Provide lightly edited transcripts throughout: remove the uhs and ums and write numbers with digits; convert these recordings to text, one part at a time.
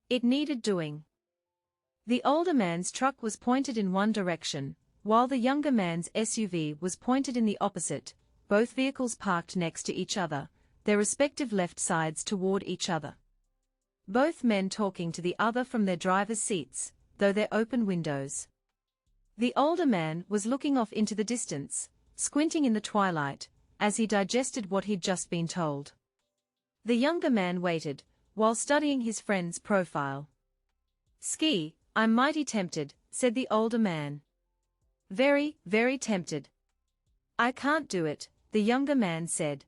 It needed doing. The older man's truck was pointed in one direction, while the younger man's SUV was pointed in the opposite, both vehicles parked next to each other, their respective left sides toward each other. Both men talking to the other from their driver's seats, though their open windows. The older man was looking off into the distance, squinting in the twilight, as he digested what he'd just been told. The younger man waited, while studying his friend's profile. "Ski, I'm mighty tempted," said the older man. "Very, very tempted." "I can't do it," the younger man said.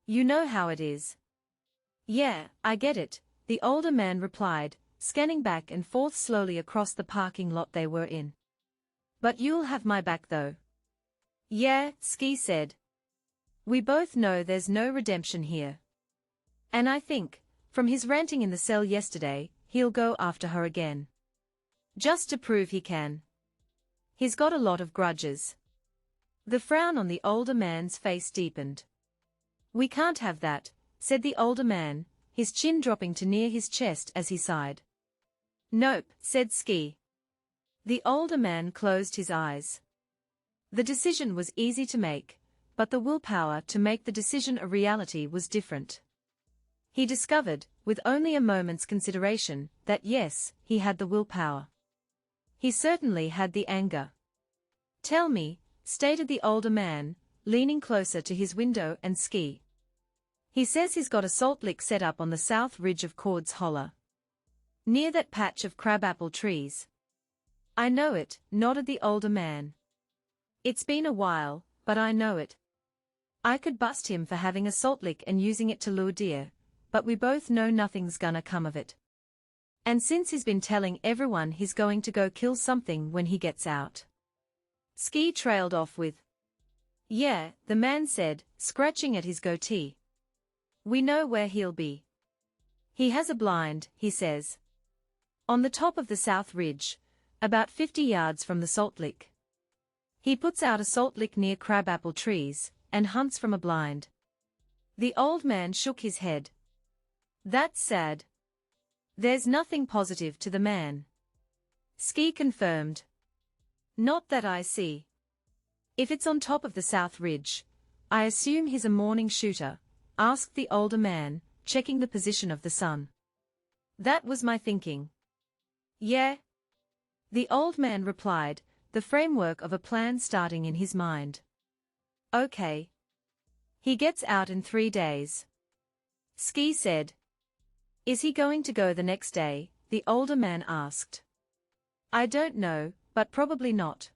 "You know how it is." "Yeah, I get it," the older man replied, scanning back and forth slowly across the parking lot they were in. "But you'll have my back though." "Yeah," Ski said. "We both know there's no redemption here. And I think, from his ranting in the cell yesterday, he'll go after her again. Just to prove he can. He's got a lot of grudges." The frown on the older man's face deepened. "We can't have that," said the older man, his chin dropping to near his chest as he sighed. "Nope," said Ski. The older man closed his eyes. The decision was easy to make, but the willpower to make the decision a reality was different. He discovered, with only a moment's consideration, that yes, he had the willpower. He certainly had the anger. "Tell me," stated the older man, leaning closer to his window and Ski. "He says he's got a salt lick set up on the south ridge of Cord's Holler. Near that patch of crabapple trees." "I know it," nodded the older man. "It's been a while, but I know it. I could bust him for having a salt lick and using it to lure deer, but we both know nothing's gonna come of it. And since he's been telling everyone he's going to go kill something when he gets out." Ski trailed off with, "Yeah," the man said, scratching at his goatee. "We know where he'll be. He has a blind, he says. On the top of the south ridge, about 50 yards from the salt lick. He puts out a salt lick near crabapple trees, and hunts from a blind." The old man shook his head. "That's sad. There's nothing positive to the man." Ski confirmed. "Not that I see. If it's on top of the south ridge, I assume he's a morning shooter?" asked the older man, checking the position of the sun. "That was my thinking." "Yeah?" the old man replied, the framework of a plan starting in his mind. "Okay. He gets out in 3 days." Ski said. "Is he going to go the next day?" the older man asked. "I don't know, but probably not."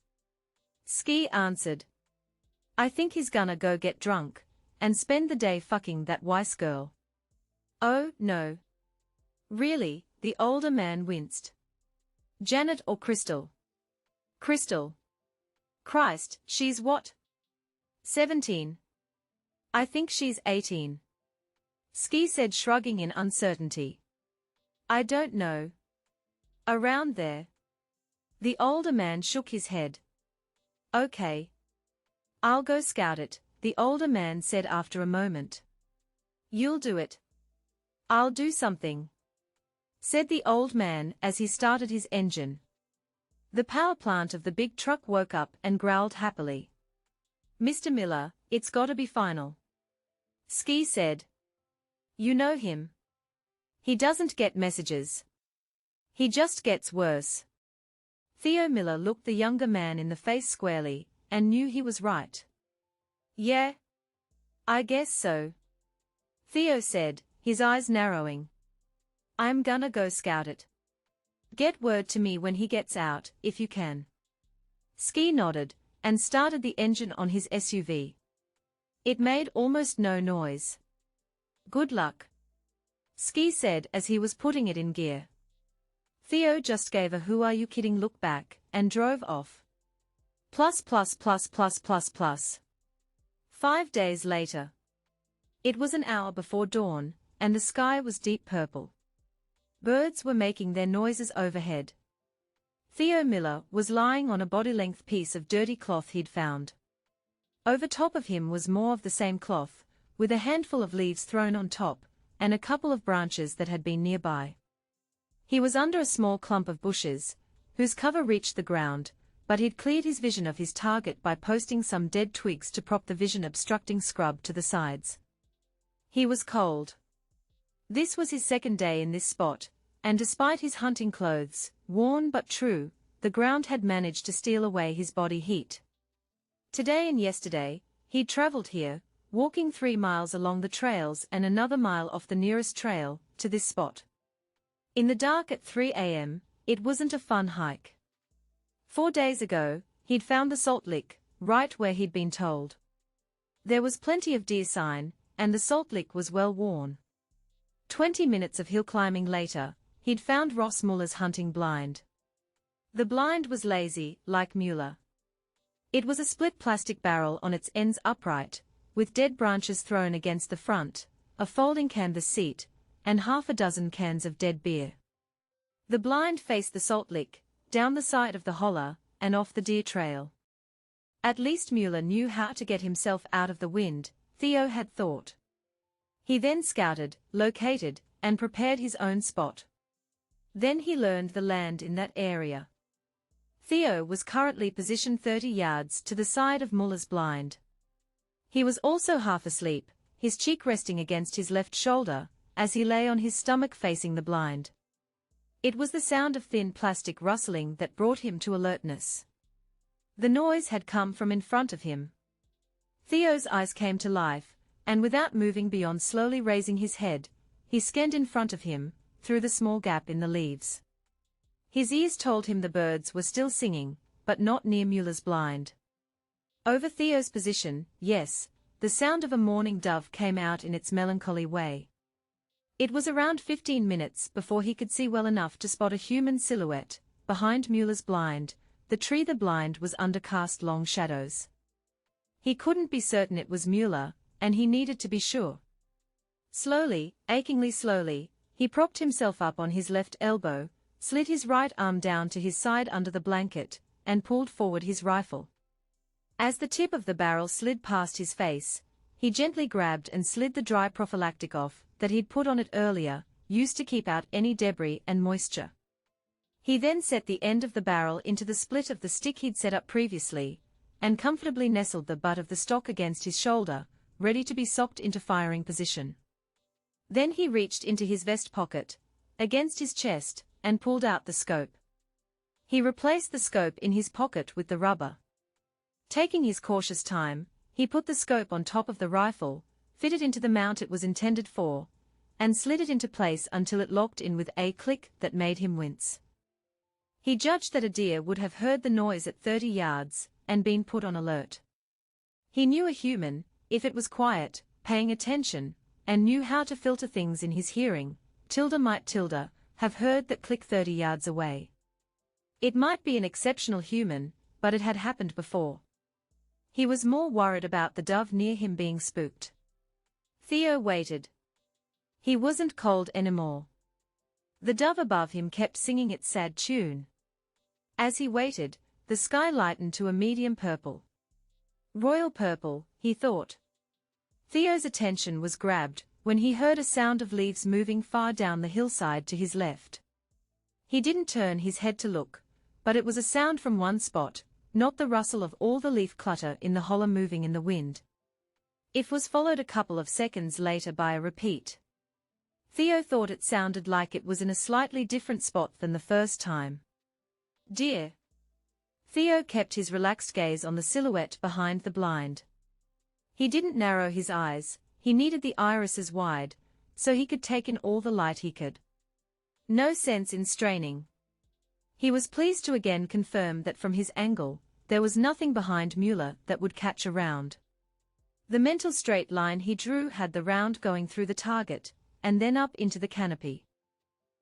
Ski answered. "I think he's gonna go get drunk, and spend the day fucking that Weiss girl." "Oh, no. Really?" the older man winced. "Janet or Crystal?" "Crystal. Christ, she's what? 17. I think she's 18. Ski said, shrugging in uncertainty. "I don't know. Around there." The older man shook his head. "Okay. I'll go scout it," the older man said after a moment. "You'll do it." "I'll do something," said the old man as he started his engine. The power plant of the big truck woke up and growled happily. "Mr. Miller, it's gotta be final." Ski said. "You know him. He doesn't get messages. He just gets worse." Theo Miller looked the younger man in the face squarely, and knew he was right. "Yeah? I guess so," Theo said, his eyes narrowing. "I'm gonna go scout it. Get word to me when he gets out, if you can." Ski nodded, and started the engine on his SUV. It made almost no noise. "Good luck," Ski said as he was putting it in gear. Theo just gave a "who are you kidding" look back, and drove off. Plus. 5 days later. It was an hour before dawn, and the sky was deep purple. Birds were making their noises overhead. Theo Miller was lying on a body-length piece of dirty cloth he'd found. Over top of him was more of the same cloth, with a handful of leaves thrown on top, and a couple of branches that had been nearby. He was under a small clump of bushes, whose cover reached the ground, but he'd cleared his vision of his target by posting some dead twigs to prop the vision-obstructing scrub to the sides. He was cold. This was his second day in this spot, and despite his hunting clothes, worn but true, the ground had managed to steal away his body heat. Today and yesterday, he'd traveled here, walking 3 miles along the trails and another mile off the nearest trail, to this spot. In the dark at 3 a.m., it wasn't a fun hike. 4 days ago, he'd found the salt lick, right where he'd been told. There was plenty of deer sign, and the salt lick was well worn. 20 minutes of hill climbing later, he'd found Ross Muller's hunting blind. The blind was lazy, like Mueller. It was a split plastic barrel on its ends upright, with dead branches thrown against the front, a folding canvas seat, and half a dozen cans of dead beer. The blind faced the salt lick, down the side of the holler, and off the deer trail. At least Mueller knew how to get himself out of the wind, Theo had thought. He then scouted, located, and prepared his own spot. Then he learned the land in that area. Theo was currently positioned 30 yards to the side of Muller's blind. He was also half asleep, his cheek resting against his left shoulder, as he lay on his stomach facing the blind. It was the sound of thin plastic rustling that brought him to alertness. The noise had come from in front of him. Theo's eyes came to life, and without moving beyond slowly raising his head, he scanned in front of him, through the small gap in the leaves. His ears told him the birds were still singing, but not near Mueller's blind. Over Theo's position, yes, the sound of a mourning dove came out in its melancholy way. It was around 15 minutes before he could see well enough to spot a human silhouette, behind Mueller's blind. The tree the blind was under cast long shadows. He couldn't be certain it was Mueller, and he needed to be sure. Slowly, achingly slowly, he propped himself up on his left elbow, slid his right arm down to his side under the blanket, and pulled forward his rifle. As the tip of the barrel slid past his face, he gently grabbed and slid the dry prophylactic off that he'd put on it earlier, used to keep out any debris and moisture. He then set the end of the barrel into the split of the stick he'd set up previously, and comfortably nestled the butt of the stock against his shoulder, ready to be socked into firing position. Then he reached into his vest pocket, against his chest, and pulled out the scope. He replaced the scope in his pocket with the rubber. Taking his cautious time, he put the scope on top of the rifle, fitted into the mount it was intended for, and slid it into place until it locked in with a click that made him wince. He judged that a deer would have heard the noise at 30 yards, and been put on alert. He knew a human, if it was quiet, paying attention, and knew how to filter things in his hearing, might have heard that click 30 yards away. It might be an exceptional human, but it had happened before. He was more worried about the dove near him being spooked. Theo waited. He wasn't cold anymore. The dove above him kept singing its sad tune. As he waited, the sky lightened to a medium purple. Royal purple, he thought. Theo's attention was grabbed when he heard a sound of leaves moving far down the hillside to his left. He didn't turn his head to look, but it was a sound from one spot, not the rustle of all the leaf clutter in the hollow moving in the wind. It was followed a couple of seconds later by a repeat. Theo thought it sounded like it was in a slightly different spot than the first time. Deer. Theo kept his relaxed gaze on the silhouette behind the blind. He didn't narrow his eyes, he needed the irises wide, so he could take in all the light he could. No sense in straining. He was pleased to again confirm that from his angle, there was nothing behind Mueller that would catch a round. The mental straight line he drew had the round going through the target, and then up into the canopy.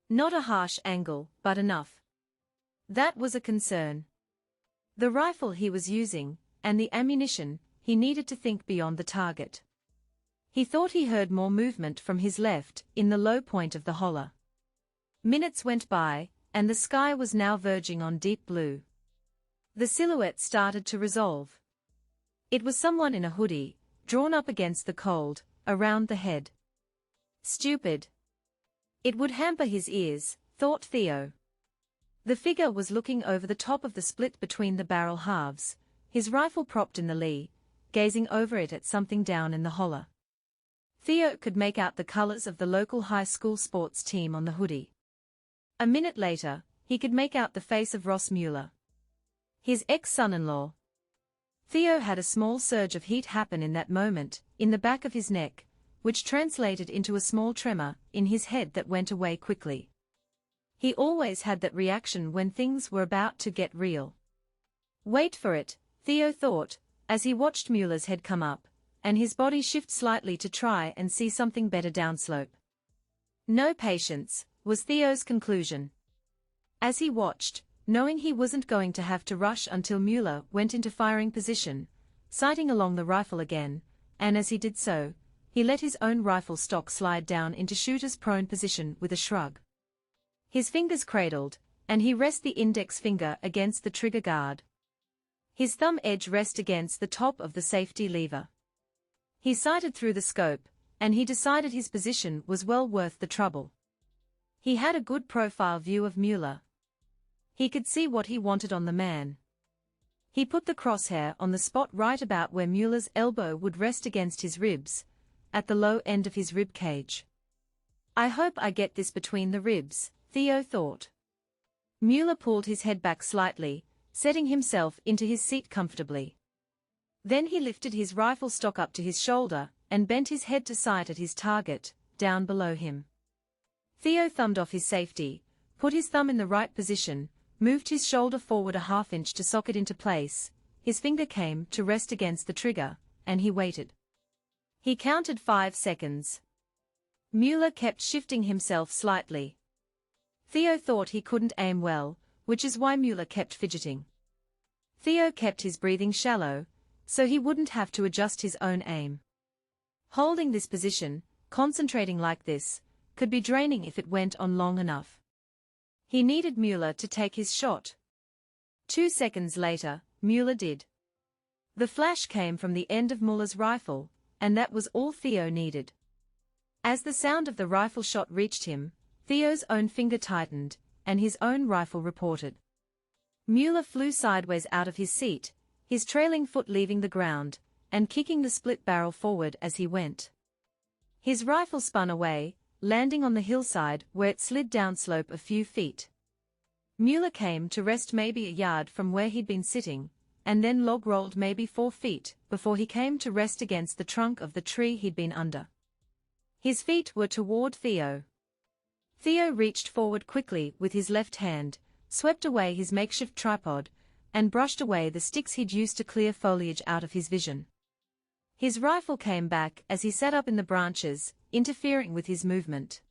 Not a harsh angle, but enough. That was a concern. The rifle he was using, and the ammunition, he needed to think beyond the target. He thought he heard more movement from his left, in the low point of the holler. Minutes went by, and the sky was now verging on deep blue. The silhouette started to resolve. It was someone in a hoodie, drawn up against the cold, around the head. Stupid. It would hamper his ears, thought Theo. The figure was looking over the top of the split between the barrel halves, his rifle propped in the lee, gazing over it at something down in the hollow. Theo could make out the colors of the local high school sports team on the hoodie. A minute later, he could make out the face of Ross Mueller, his ex-son-in-law. Theo had a small surge of heat happen in that moment, in the back of his neck, which translated into a small tremor in his head that went away quickly. He always had that reaction when things were about to get real. Wait for it, Theo thought, as he watched Mueller's head come up, and his body shift slightly to try and see something better downslope. No patience, was Theo's conclusion. As he watched, knowing he wasn't going to have to rush until Mueller went into firing position, sighting along the rifle again, and as he did so, he let his own rifle stock slide down into shooter's prone position with a shrug. His fingers cradled, and he rested the index finger against the trigger guard. His thumb edge rested against the top of the safety lever. He sighted through the scope, and he decided his position was well worth the trouble. He had a good profile view of Mueller. He could see what he wanted on the man. He put the crosshair on the spot right about where Mueller's elbow would rest against his ribs, at the low end of his rib cage. I hope I get this between the ribs, Theo thought. Mueller pulled his head back slightly, setting himself into his seat comfortably. Then he lifted his rifle stock up to his shoulder and bent his head to sight at his target, down below him. Theo thumbed off his safety, put his thumb in the right position, moved his shoulder forward a half-inch to sock it into place, his finger came to rest against the trigger, and he waited. He counted 5 seconds. Mueller kept shifting himself slightly. Theo thought he couldn't aim well, which is why Mueller kept fidgeting. Theo kept his breathing shallow, so he wouldn't have to adjust his own aim. Holding this position, concentrating like this, could be draining if it went on long enough. He needed Mueller to take his shot. 2 seconds later, Mueller did. The flash came from the end of Mueller's rifle, and that was all Theo needed. As the sound of the rifle shot reached him, Theo's own finger tightened, and his own rifle reported. Mueller flew sideways out of his seat, his trailing foot leaving the ground, and kicking the split barrel forward as he went. His rifle spun away, landing on the hillside where it slid downslope a few feet. Mueller came to rest maybe a yard from where he'd been sitting, and then log-rolled maybe 4 feet before he came to rest against the trunk of the tree he'd been under. His feet were toward Theo. Theo reached forward quickly with his left hand, swept away his makeshift tripod, and brushed away the sticks he'd used to clear foliage out of his vision. His rifle came back as he sat up in the branches, interfering with his movement.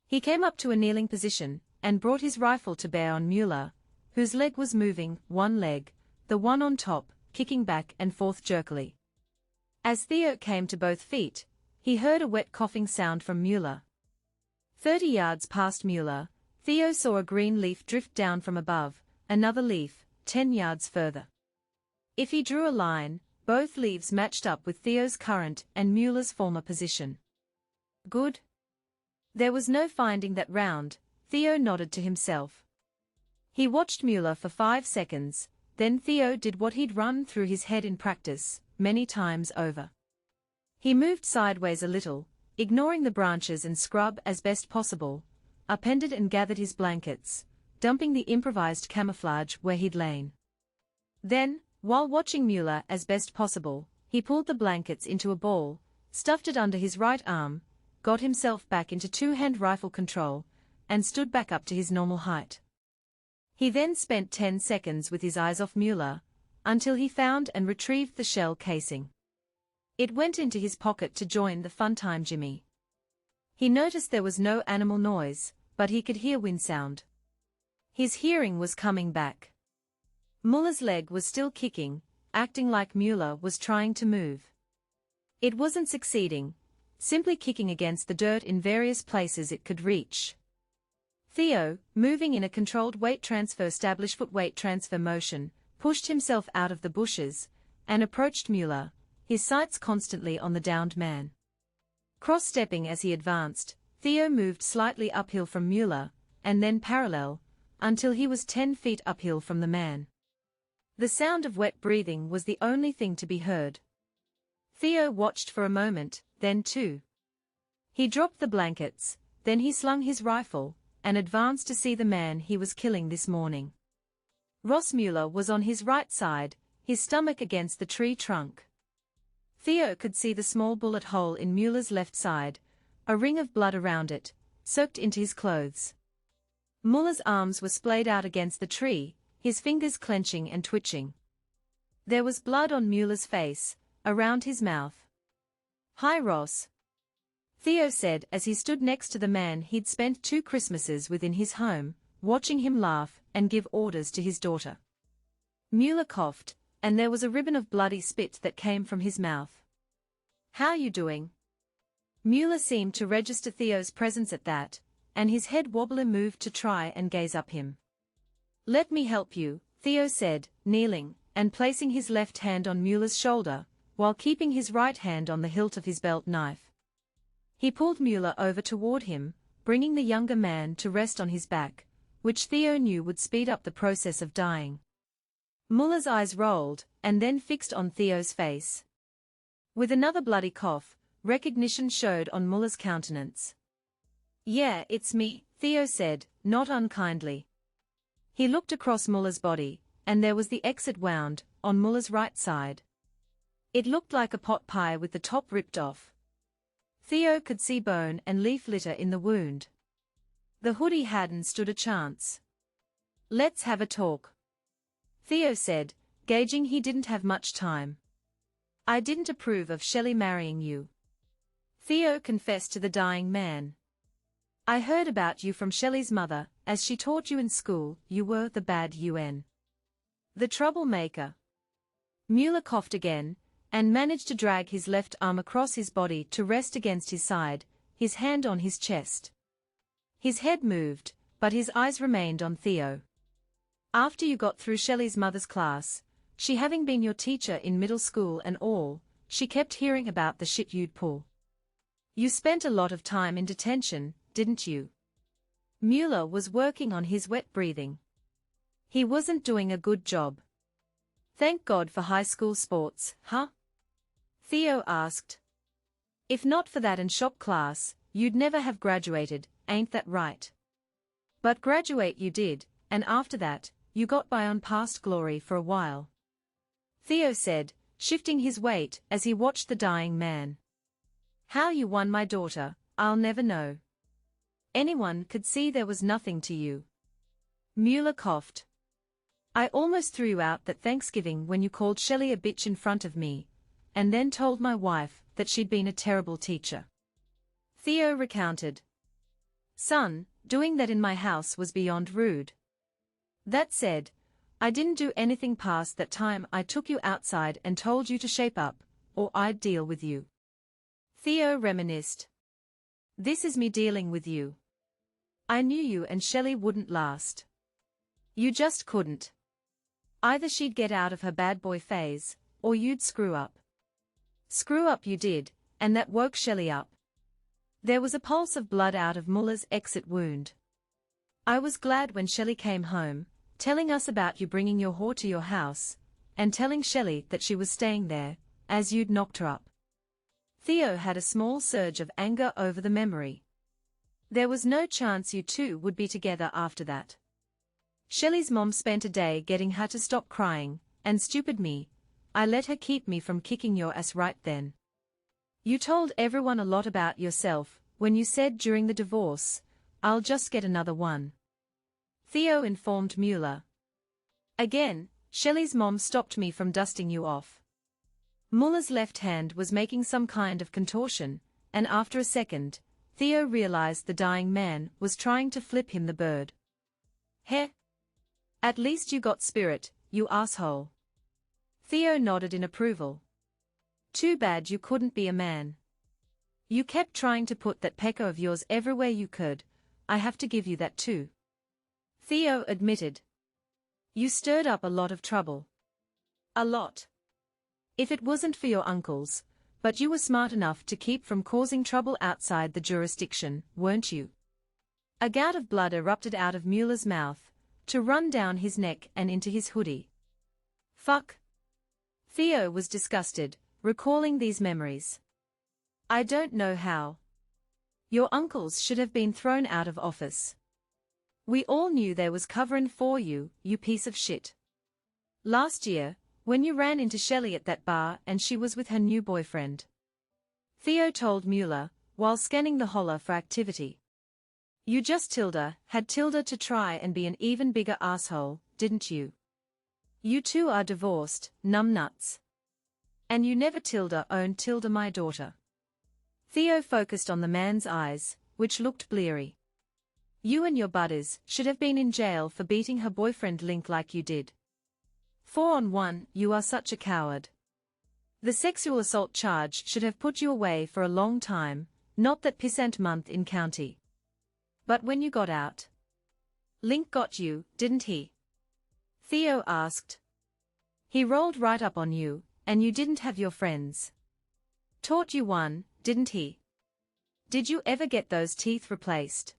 He came up to a kneeling position, and brought his rifle to bear on Mueller, whose leg was moving, one leg, the one on top, kicking back and forth jerkily. As Theo came to both feet, he heard a wet coughing sound from Mueller. 30 yards past Mueller, Theo saw a green leaf drift down from above, another leaf, 10 yards further. If he drew a line, both leaves matched up with Theo's current and Mueller's former position. Good. There was no finding that round, Theo nodded to himself. He watched Mueller for 5 seconds, then Theo did what he'd run through his head in practice, many times over. He moved sideways a little, ignoring the branches and scrub as best possible, upended and gathered his blankets, dumping the improvised camouflage where he'd lain. Then, while watching Mueller as best possible, he pulled the blankets into a ball, stuffed it under his right arm, got himself back into two-hand rifle control, and stood back up to his normal height. He then spent 10 seconds with his eyes off Mueller, until he found and retrieved the shell casing. It went into his pocket to join the fun-time Jimmy. He noticed there was no animal noise, but he could hear wind sound. His hearing was coming back. Mueller's leg was still kicking, acting like Mueller was trying to move. It wasn't succeeding, simply kicking against the dirt in various places it could reach. Theo, moving in a controlled weight transfer established foot weight transfer motion, pushed himself out of the bushes, and approached Mueller, his sights constantly on the downed man. Cross-stepping as he advanced, Theo moved slightly uphill from Mueller, and then parallel, until he was 10 feet uphill from the man. The sound of wet breathing was the only thing to be heard. Theo watched for a moment, then two. He dropped the blankets, then he slung his rifle, and advanced to see the man he was killing this morning. Ross Mueller was on his right side, his stomach against the tree trunk. Theo could see the small bullet hole in Mueller's left side, a ring of blood around it, soaked into his clothes. Muller's arms were splayed out against the tree, his fingers clenching and twitching. There was blood on Mueller's face, around his mouth. "Hi, Ross," Theo said as he stood next to the man he'd spent 2 Christmases with in his home, watching him laugh and give orders to his daughter. Mueller coughed, and there was a ribbon of bloody spit that came from his mouth. "How you doing?" Mueller seemed to register Theo's presence at that, and his head wobbler moved to try and gaze up him. "Let me help you," Theo said, kneeling, and placing his left hand on Mueller's shoulder, while keeping his right hand on the hilt of his belt knife. He pulled Mueller over toward him, bringing the younger man to rest on his back, which Theo knew would speed up the process of dying. Muller's eyes rolled, and then fixed on Theo's face. With another bloody cough, recognition showed on Muller's countenance. "Yeah, it's me," Theo said, not unkindly. He looked across Muller's body, and there was the exit wound, on Muller's right side. It looked like a pot pie with the top ripped off. Theo could see bone and leaf litter in the wound. The hoodie hadn't stood a chance. "Let's have a talk," Theo said, gauging he didn't have much time. "I didn't approve of Shelley marrying you," Theo confessed to the dying man. "I heard about you from Shelley's mother, as she taught you in school. You were the bad UN. The troublemaker." Mueller coughed again, and managed to drag his left arm across his body to rest against his side, his hand on his chest. His head moved, but his eyes remained on Theo. "After you got through Shelley's mother's class, she having been your teacher in middle school and all, she kept hearing about the shit you'd pull. You spent a lot of time in detention, didn't you?" Mueller was working on his wet breathing. He wasn't doing a good job. "Thank God for high school sports, huh?" Theo asked. "If not for that and shop class, you'd never have graduated, ain't that right?" "But graduate you did, and after that, you got by on past glory for a while," Theo said, shifting his weight as he watched the dying man. "How you won my daughter, I'll never know. Anyone could see there was nothing to you." Mueller coughed. "I almost threw you out that Thanksgiving when you called Shelley a bitch in front of me, and then told my wife that she'd been a terrible teacher," Theo recounted. "Son, doing that in my house was beyond rude. That said, I didn't do anything past that time I took you outside and told you to shape up, or I'd deal with you." Theo reminisced. "This is me dealing with you. I knew you and Shelley wouldn't last. You just couldn't. Either she'd get out of her bad boy phase, or you'd screw up. Screw up you did, and that woke Shelley up." There was a pulse of blood out of Muller's exit wound. "I was glad when Shelley came home, telling us about you bringing your whore to your house, and telling Shelley that she was staying there, as you'd knocked her up." Theo had a small surge of anger over the memory. There was no chance you two would be together after that. Shelley's mom spent a day getting her to stop crying, and stupid me, I let her keep me from kicking your ass right then. You told everyone a lot about yourself, when you said during the divorce, "I'll just get another one," Theo informed Mueller. "Again, Shelley's mom stopped me from dusting you off." Muller's left hand was making some kind of contortion, and after a second, Theo realized the dying man was trying to flip him the bird. "Heh? At least you got spirit, you asshole." Theo nodded in approval. "Too bad you couldn't be a man. You kept trying to put that pecker of yours everywhere you could, I have to give you that too," Theo admitted. "You stirred up a lot of trouble. A lot. If it wasn't for your uncles, but you were smart enough to keep from causing trouble outside the jurisdiction, weren't you?" A gout of blood erupted out of Mueller's mouth, to run down his neck and into his hoodie. Fuck. Theo was disgusted, recalling these memories. I don't know how. Your uncles should have been thrown out of office. We all knew they was covering for you, you piece of shit. Last year, when you ran into Shelley at that bar and she was with her new boyfriend. Theo told Mueller, while scanning the holler for activity. You just had Tilda to try and be an even bigger asshole, didn't you? You two are divorced, numbnuts. And you never owned Tilda my daughter. Theo focused on the man's eyes, which looked bleary. You and your buddies should have been in jail for beating her boyfriend Link like you did. 4-on-1, you are such a coward. The sexual assault charge should have put you away for a long time, not that pissant month in county. But when you got out, Link got you, didn't he? Theo asked. He rolled right up on you, and you didn't have your friends. Taught you one, didn't he? Did you ever get those teeth replaced?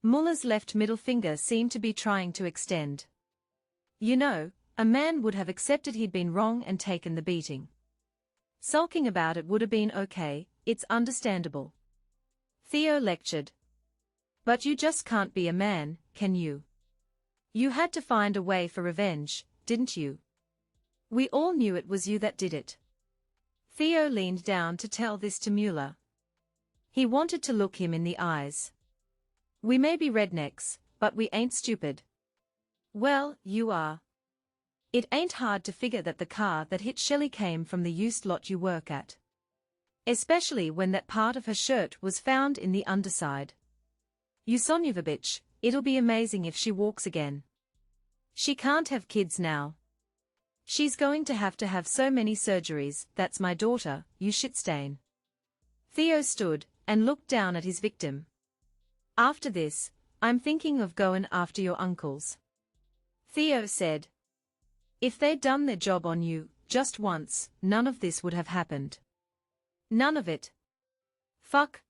Muller's left middle finger seemed to be trying to extend. You know, a man would have accepted he'd been wrong and taken the beating. Sulking about it would have been okay, it's understandable. Theo lectured. But you just can't be a man, can you? You had to find a way for revenge, didn't you? We all knew it was you that did it. Theo leaned down to tell this to Mueller. He wanted to look him in the eyes. We may be rednecks, but we ain't stupid. Well, you are. It ain't hard to figure that the car that hit Shelley came from the used lot you work at. Especially when that part of her shirt was found in the underside. Yusonovich, it'll be amazing if she walks again. She can't have kids now. She's going to have so many surgeries, that's my daughter, you shitstain. Theo stood, and looked down at his victim. After this, I'm thinking of going after your uncles. Theo said. If they'd done their job on you, just once, none of this would have happened. None of it. Fuck.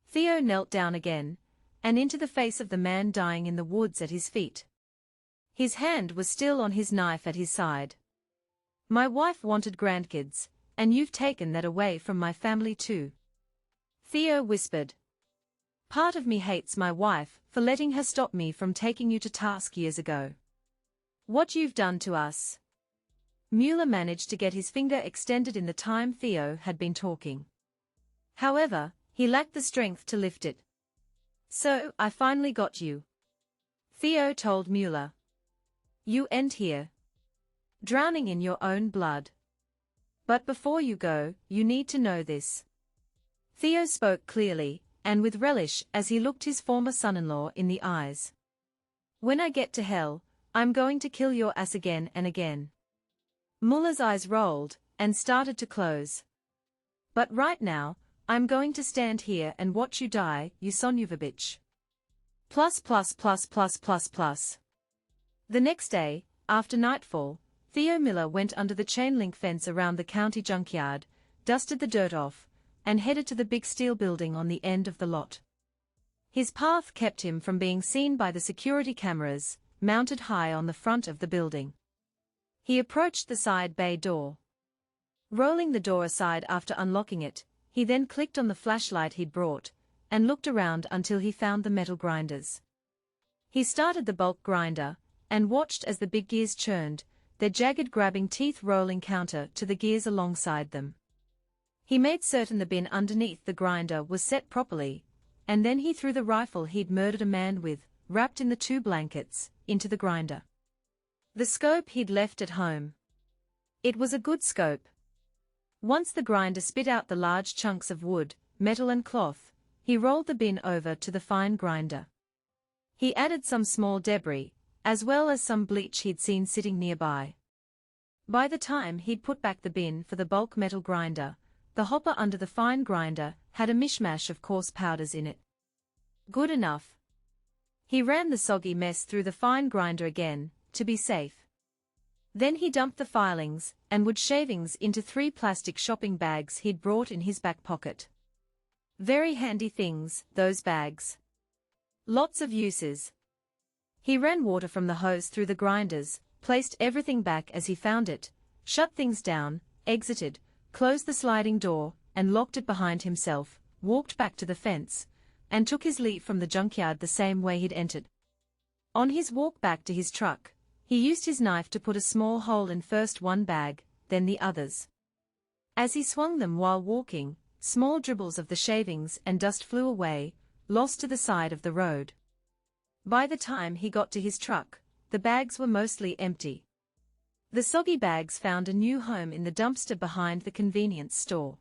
Theo knelt down again, and into the face of the man dying in the woods at his feet. His hand was still on his knife at his side. My wife wanted grandkids, and you've taken that away from my family too. Theo whispered. Part of me hates my wife for letting her stop me from taking you to task years ago. What you've done to us. Mueller managed to get his finger extended in the time Theo had been talking. However, he lacked the strength to lift it. So, I finally got you. Theo told Mueller. You end here. Drowning in your own blood. But before you go, you need to know this. Theo spoke clearly, and with relish as he looked his former son-in-law in the eyes. When I get to hell, I'm going to kill your ass again and again. Muller's eyes rolled, and started to close. But right now, I'm going to stand here and watch you die, you Sonovich. Plus. The next day, after nightfall, Theo Miller went under the chain-link fence around the county junkyard, dusted the dirt off, and headed to the big steel building on the end of the lot. His path kept him from being seen by the security cameras, mounted high on the front of the building. He approached the side bay door. Rolling the door aside after unlocking it, he then clicked on the flashlight he'd brought, and looked around until he found the metal grinders. He started the bulk grinder, and watched as the big gears churned, their jagged grabbing teeth rolling counter to the gears alongside them. He made certain the bin underneath the grinder was set properly, and then he threw the rifle he'd murdered a man with, wrapped in the 2 blankets, into the grinder. The scope he'd left at home. It was a good scope. Once the grinder spit out the large chunks of wood, metal and cloth, he rolled the bin over to the fine grinder. He added some small debris, as well as some bleach he'd seen sitting nearby. By the time he'd put back the bin for the bulk metal grinder, the hopper under the fine grinder had a mishmash of coarse powders in it. Good enough. He ran the soggy mess through the fine grinder again, to be safe. Then he dumped the filings and wood shavings into 3 plastic shopping bags he'd brought in his back pocket. Very handy things, those bags. Lots of uses. He ran water from the hose through the grinders, placed everything back as he found it, shut things down, exited, closed the sliding door, and locked it behind himself, walked back to the fence, and took his leave from the junkyard the same way he'd entered. On his walk back to his truck, he used his knife to put a small hole in first one bag, then the others. As he swung them while walking, small dribbles of the shavings and dust flew away, lost to the side of the road. By the time he got to his truck, the bags were mostly empty. The soggy bags found a new home in the dumpster behind the convenience store.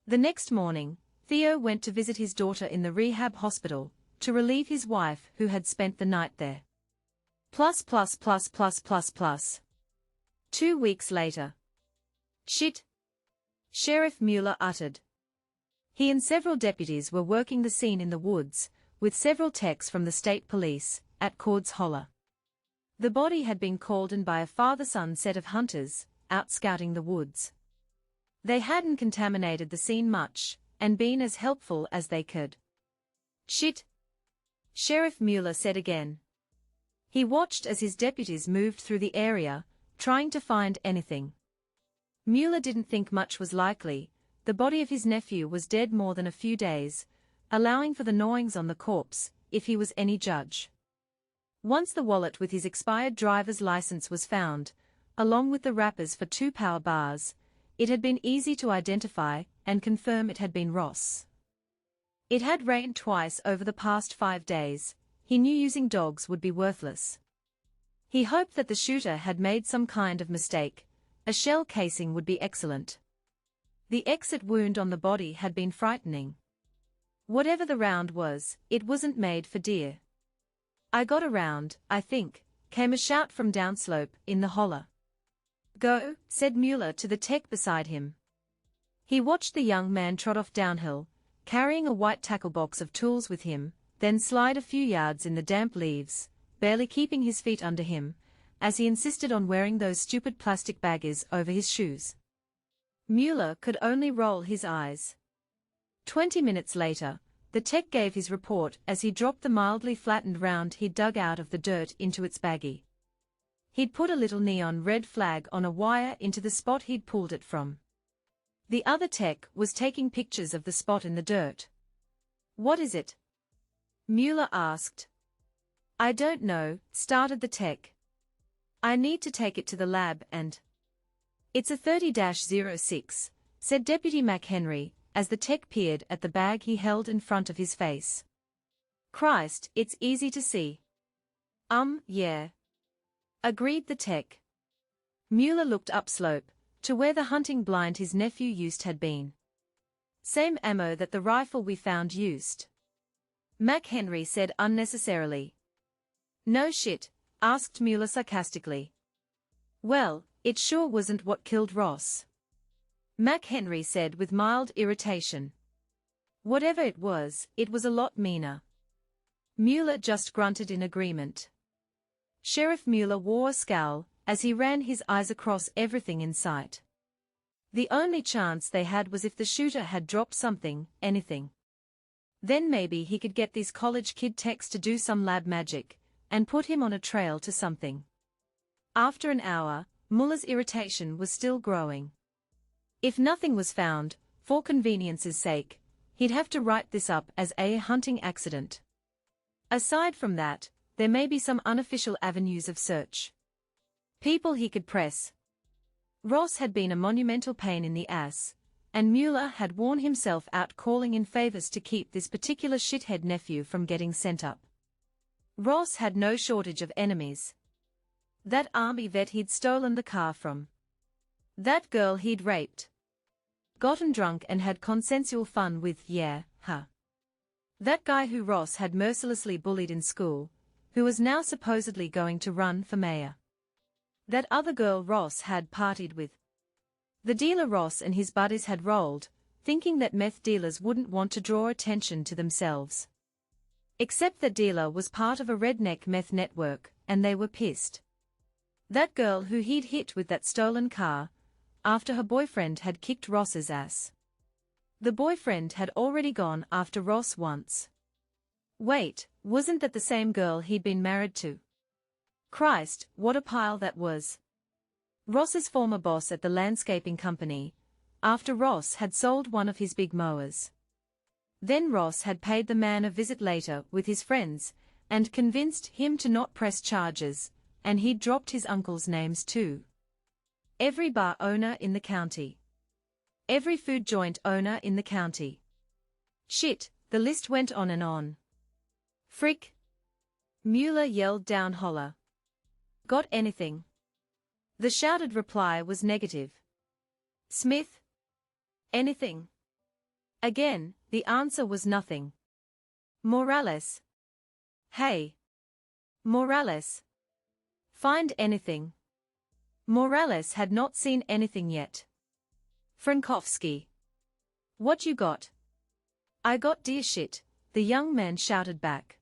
The next morning, Theo went to visit his daughter in the rehab hospital, to relieve his wife who had spent the night there. 2 weeks later. Shit! Sheriff Mueller uttered. He and several deputies were working the scene in the woods, with several techs from the state police, at Cord's Holler. The body had been called in by a father-son set of hunters, out scouting the woods. They hadn't contaminated the scene much, and been as helpful as they could. Shit! Sheriff Mueller said again. He watched as his deputies moved through the area, trying to find anything. Mueller didn't think much was likely. The body of his nephew was dead more than a few days, allowing for the gnawings on the corpse, if he was any judge. Once the wallet with his expired driver's license was found, along with the wrappers for 2 power bars, it had been easy to identify and confirm it had been Ross. It had rained twice over the past 5 days. He knew using dogs would be worthless. He hoped that the shooter had made some kind of mistake. A shell casing would be excellent. The exit wound on the body had been frightening. Whatever the round was, it wasn't made for deer. I got around, I think, came a shout from downslope, in the holler. Go, said Mueller to the tech beside him. He watched the young man trot off downhill, carrying a white tackle box of tools with him, then slide a few yards in the damp leaves, barely keeping his feet under him, as he insisted on wearing those stupid plastic baggies over his shoes. Mueller could only roll his eyes. 20 minutes later, the tech gave his report as he dropped the mildly flattened round he'd dug out of the dirt into its baggie. He'd put a little neon red flag on a wire into the spot he'd pulled it from. The other tech was taking pictures of the spot in the dirt. What is it? Mueller asked. I don't know, started the tech. I need to take it to the lab and... It's a 30-06, said Deputy McHenry, as the tech peered at the bag he held in front of his face. Christ, it's easy to see. Yeah. Agreed the tech. Mueller looked upslope, to where the hunting blind his nephew used had been. Same ammo that the rifle we found used. McHenry said unnecessarily. No shit, asked Mueller sarcastically. Well, it sure wasn't what killed Ross. McHenry said with mild irritation. Whatever it was a lot meaner. Mueller just grunted in agreement. Sheriff Mueller wore a scowl, as he ran his eyes across everything in sight. The only chance they had was if the shooter had dropped something, anything. Then maybe he could get these college kid techs to do some lab magic, and put him on a trail to something. After an hour, Mueller's irritation was still growing. If nothing was found, for convenience's sake, he'd have to write this up as a hunting accident. Aside from that, there may be some unofficial avenues of search. People he could press. Ross had been a monumental pain in the ass, and Mueller had worn himself out calling in favors to keep this particular shithead nephew from getting sent up. Ross had no shortage of enemies. That army vet he'd stolen the car from. That girl he'd raped. Gotten drunk and had consensual fun with, That guy who Ross had mercilessly bullied in school, who was now supposedly going to run for mayor. That other girl Ross had partied with. The dealer Ross and his buddies had rolled, thinking that meth dealers wouldn't want to draw attention to themselves. Except that dealer was part of a redneck meth network, and they were pissed. That girl who he'd hit with that stolen car, after her boyfriend had kicked Ross's ass. The boyfriend had already gone after Ross once. Wait, wasn't that the same girl he'd been married to? Christ, what a pile that was. Ross's former boss at the landscaping company, after Ross had sold one of his big mowers. Then Ross had paid the man a visit later with his friends, and convinced him to not press charges, and he'd dropped his uncle's names too. Every bar owner in the county. Every food joint owner in the county. Shit, the list went on and on. Frick! Mueller yelled down holler. Got anything? The shouted reply was negative. Smith? Anything? Again, the answer was nothing. Morales? Hey! Morales? Find anything? Morales had not seen anything yet. Frankowski. What you got? I got deer shit, the young man shouted back.